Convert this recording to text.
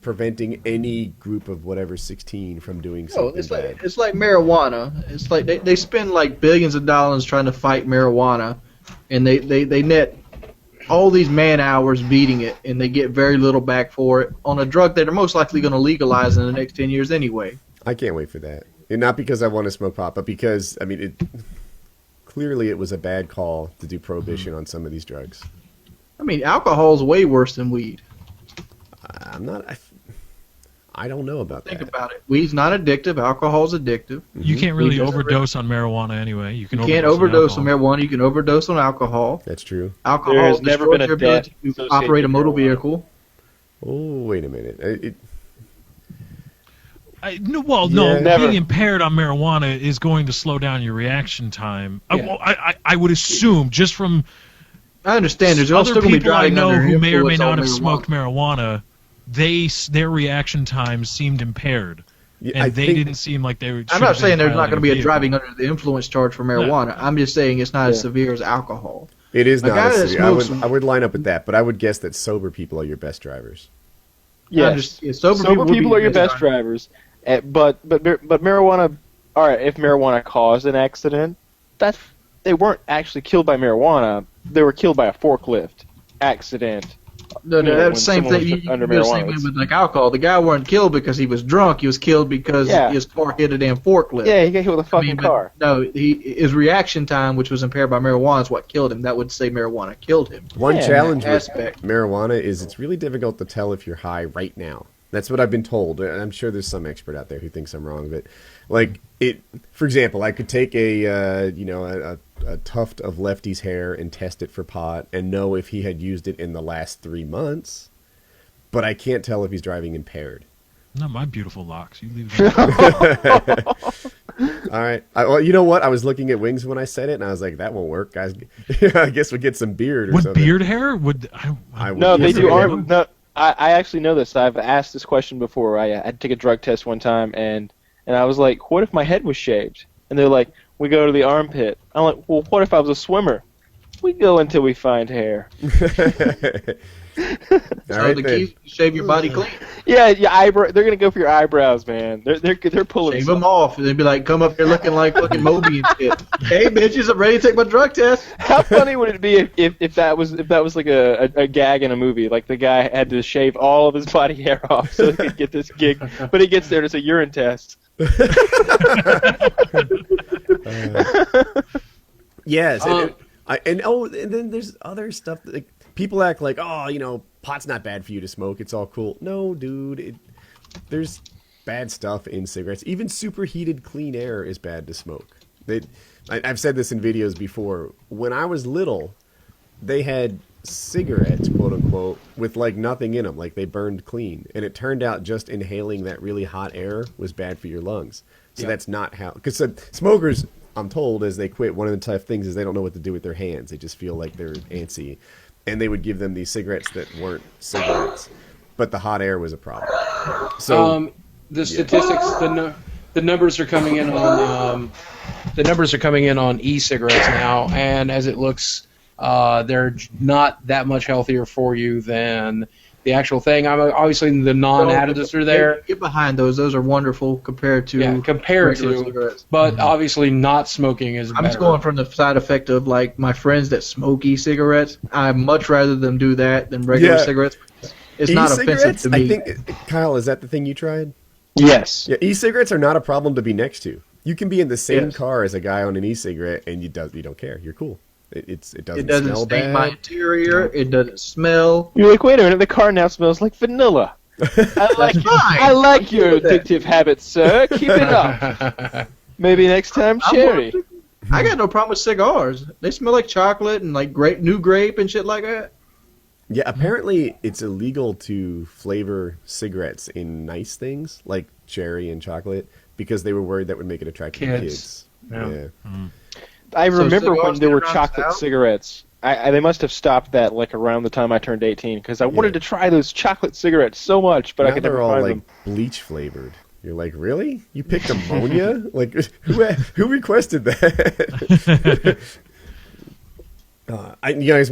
preventing any group of whatever 16 from doing something bad. It's like marijuana. It's like they spend like billions of dollars trying to fight marijuana, and they net all these man hours beating it, and they get very little back for it on a drug that they're most likely going to legalize in the next 10 years anyway. I can't wait for that. And not because I want to smoke pot, but because, I mean, clearly it was a bad call to do prohibition on some of these drugs. I mean, alcohol is way worse than weed. I don't know about that. Think about it. Weed's not addictive. Alcohol's addictive. You can't really overdose on marijuana anyway. You can't overdose on marijuana. You can overdose on alcohol. That's true. Alcohol has never been your ability to operate a motor vehicle. Oh, wait a minute. Being impaired on marijuana is going to slow down your reaction time. Yeah. I would assume, just from I understand there's other people I know who may or may not have marijuana. smoked marijuana, their reaction times seemed impaired. Yeah, and they didn't seem like they were. I'm not saying there's not going to be a driving under the influence charge for marijuana. I'm just saying it's not as severe as alcohol. It is not as severe. I would line up with that, but I would guess that sober people are your best drivers. Yes, sober people are your best drivers. But marijuana, all right, if marijuana caused an accident, they weren't actually killed by marijuana. They were killed by a forklift accident. No, that's the same thing. You can do the same thing with like alcohol. The guy wasn't killed because he was drunk. He was killed because his car hit a damn forklift. Yeah, he got hit with a fucking car. No, his reaction time, which was impaired by marijuana, is what killed him. That would say marijuana killed him. One challenge with marijuana is it's really difficult to tell if you're high right now. That's what I've been told. I'm sure there's some expert out there who thinks I'm wrong, but like for example, I could take a tuft of Lefty's hair and test it for pot and know if he had used it in the last 3 months, but I can't tell if he's driving impaired. Not my beautiful locks. You leave them. All right. Well, you know what? I was looking at wings when I said it, and I was like, that won't work, guys. I guess we'll get some beard or something. Would beard hair? No, they do arm. No, I actually know this. I've asked this question before. I had to take a drug test one time, and I was like, what if my head was shaved? And they're like, we go to the armpit. I'm like, well, what if I was a swimmer? We go until we find hair. So the key is to shave your body clean. Yeah, they're gonna go for your eyebrows, man. They're pulling. Shave them off, and they'd be like, come up here looking like fucking Moby and shit. Hey, bitches, I'm ready to take my drug test. How funny would it be if that was like a gag in a movie? Like the guy had to shave all of his body hair off so he could get this gig, but he gets there and it's a urine test. Yes, and then there's other stuff that people act like, pot's not bad for you to smoke. It's all cool. No, dude, there's bad stuff in cigarettes. Even superheated clean air is bad to smoke. I've said this in videos before. When I was little, they had cigarettes, quote unquote, with like nothing in them, like they burned clean, and it turned out just inhaling that really hot air was bad for your lungs. So that's not how, because smokers, I'm told, as they quit, one of the tough things is they don't know what to do with their hands. They just feel like they're antsy, and they would give them these cigarettes that weren't cigarettes, but the hot air was a problem. So the statistics, the numbers are coming in on e-cigarettes now, and as it looks, they're not that much healthier for you than the actual thing. Obviously the non-additives are there. Get behind those. Those are wonderful compared to cigarettes. But obviously not smoking is better. I'm just going from the side effect of like my friends that smoke e-cigarettes. I'd much rather them do that than regular cigarettes. It's not offensive to me. I think, Kyle, is that the thing you tried? Yes. Yeah, e-cigarettes are not a problem to be next to. You can be in the same car as a guy on an e-cigarette and you don't care. You're cool. It doesn't smell bad. Stain my interior. It doesn't smell. You're like, wait a minute, the car now smells like vanilla. I like your addictive habits, sir. Keep it up. Maybe next time, cherry. I got no problem with cigars. They smell like chocolate and like new grape and shit like that. Yeah, apparently it's illegal to flavor cigarettes in nice things like cherry and chocolate because they were worried that would make it attractive to kids. Yeah. Mm-hmm. I remember when there were chocolate cigarettes. They must have stopped that like around the time I turned 18 because I wanted to try those chocolate cigarettes so much, but I could never find them. They're all like bleach flavored. You're like, really? You picked ammonia? Like, who requested that? You guys